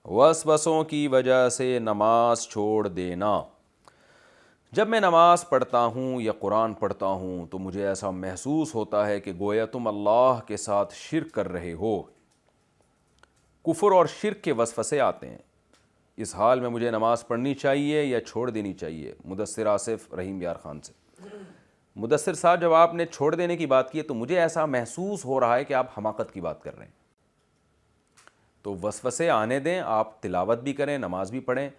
वसवसों की वजह से नमाज छोड़ देना। जब मैं नमाज पढ़ता हूँ या कुरान पढ़ता हूँ तो मुझे ऐसा महसूस होता है कि गोया तुम अल्लाह के साथ शिर्क कर रहे हो। कुफ्र और शिर्क के वसवसे आते हैं। इस हाल में मुझे नमाज पढ़नी चाहिए या छोड़ देनी चाहिए? मुदस्सिर आसिफ रहीम यार खान से। मुदस्सिर साहब, जब आपने छोड़ देने की बात की है तो मुझे ऐसा महसूस हो रहा है कि आप हमाकत की बात कर रहे हैं। तो वसवसे आने दें, आप तिलावत भी करें, नमाज भी पढ़ें।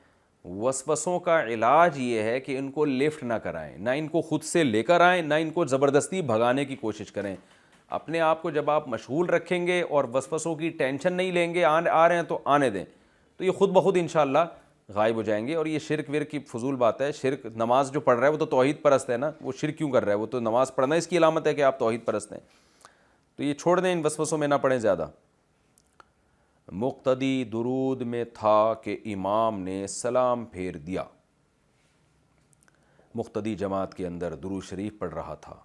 वसवसों का इलाज ये है कि इनको लिफ्ट ना कराएं, ना इनको खुद से लेकर आएं, ना इनको ज़बरदस्ती भगाने की कोशिश करें। अपने आप को जब आप मशगूल रखेंगे और वसवसों की टेंशन नहीं लेंगे, आ रहे हैं तो आने दें, तो ये खुद ब खुद इंशाअल्लाह गायब हो जाएंगे। और ये शिरक विरक की फजूल बात है। शिरक, नमाज जो पढ़ रहा है वो तो तौहीद परस्त है ना, वो शिरक क्यों कर रहा है? वो तो नमाज पढ़ना इसकी अलामत है कि आप तौहीद परस्त हैं। तो ये छोड़ दें, इन वसवसों में ना पढ़ें ज़्यादा। मुक्तदी दुरूद में था कि इमाम ने सलाम फेर दिया। मुक्तदी जमात के अंदर दुरूद शरीफ पढ़ रहा था,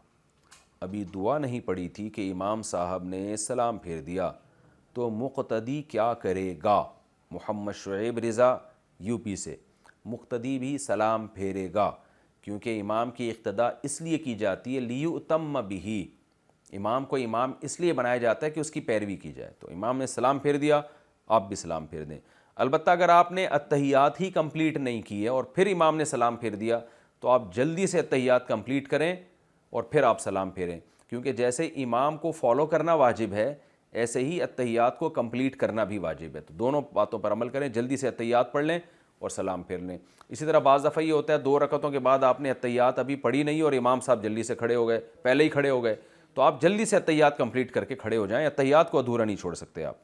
अभी दुआ नहीं पड़ी थी कि इमाम साहब ने सलाम फेर दिया, तो मुक्तदी क्या करेगा? मोहम्मद शुएब रिज़ा यूपी से। मुक्तदी भी सलाम फेरेगा, क्योंकि इमाम की इक़्तिदा इसलिए की जाती है लियुतम्म बिही। इमाम को इमाम इसलिए बनाया जाता है कि उसकी पैरवी की जाए। तो इमाम ने सलाम फेर दिया, आप भी सलाम फेर दें। अलबत्ता अगर आपने अत्तहियात ही कंप्लीट नहीं की है और फिर इमाम ने सलाम फेर दिया, तो आप जल्दी से अत्तहियात कंप्लीट करें और फिर आप सलाम फेरें, क्योंकि जैसे इमाम को फॉलो करना वाजिब है, ऐसे ही अत्तहियात को कंप्लीट करना भी वाजिब है। तो दोनों बातों पर अमल करें, जल्दी से अत्तहियात पढ़ लें और सलाम फेर लें। इसी तरह बाज़ दफ़ा ये होता है 2 रकअतों के बाद आपने अत्तहियात अभी पढ़ी नहीं और इमाम साहब जल्दी से खड़े हो गए, पहले ही खड़े हो गए, तो आप जल्दी से अत्तहियात कंप्लीट करके खड़े हो जाएं। अत्तहियात को अधूरा नहीं छोड़ सकते आप।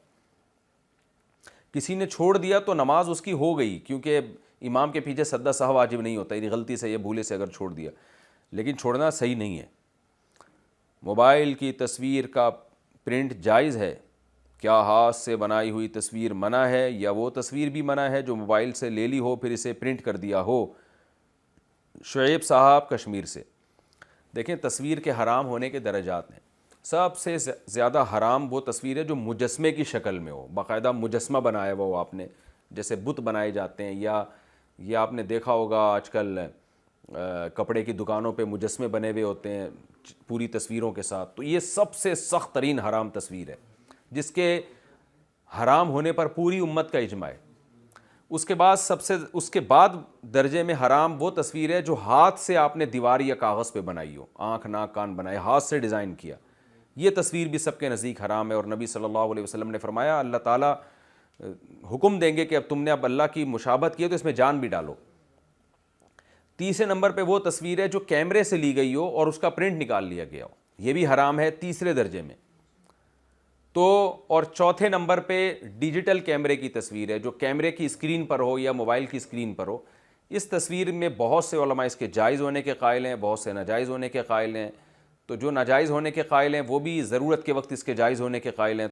किसी ने छोड़ दिया तो नमाज उसकी हो गई, क्योंकि इमाम के पीछे सद्दा सह वाजिब नहीं होता। यदि गलती से या भूले से अगर छोड़ दिया, लेकिन छोड़ना सही नहीं है। मोबाइल की तस्वीर का प्रिंट जायज़ है क्या? हाथ से बनाई हुई तस्वीर मना है, या वो तस्वीर भी मना है जो मोबाइल से ले ली हो फिर इसे प्रिंट कर दिया हो? शुएब साहब कश्मीर से। देखें, तस्वीर के हराम होने के दर्जात हैं। सबसे ज़्यादा हराम वो तस्वीर है जो मुजस्मे की शक्ल में हो, बाकायदा मुजस्मा बनाया हुआ हो आपने, जैसे बुत बनाए जाते हैं, या ये आपने देखा होगा आजकल कपड़े की दुकानों पे मुजस्मे बने हुए होते हैं पूरी तस्वीरों के साथ। तो ये सबसे सख्त तरीन हराम तस्वीर है, जिसके हराम होने पर पूरी उम्मत का इजमा है। उसके बाद दर्जे में हराम वो तस्वीर है जो हाथ से आपने दीवार या कागज़ पे बनाई हो, आँख नाक कान बनाए, हाथ से डिज़ाइन किया। ये तस्वीर भी सबके नज़दीक हराम है। और नबी सल्लल्लाहु अलैहि वसल्लम ने फरमाया, अल्लाह ताला हुक्म देंगे कि अब तुमने अल्लाह की मुशाबहत की है तो इसमें जान भी डालो। तीसरे नंबर पे वो तस्वीर है जो कैमरे से ली गई हो और उसका प्रिंट निकाल लिया गया हो, ये भी हराम है तीसरे दर्जे में। तो और चौथे नंबर पे डिजिटल कैमरे की तस्वीर है जो कैमरे की स्क्रीन पर हो या मोबाइल की स्क्रीन पर हो। इस तस्वीर में बहुत से उलमा इसके जायज़ होने के कायल हैं, बहुत से नाजायज़ होने के कायल हैं। तो जो नाजायज़ होने के कायल हैं वो भी ज़रूरत के वक्त इसके जायज़ होने के कायल हैं।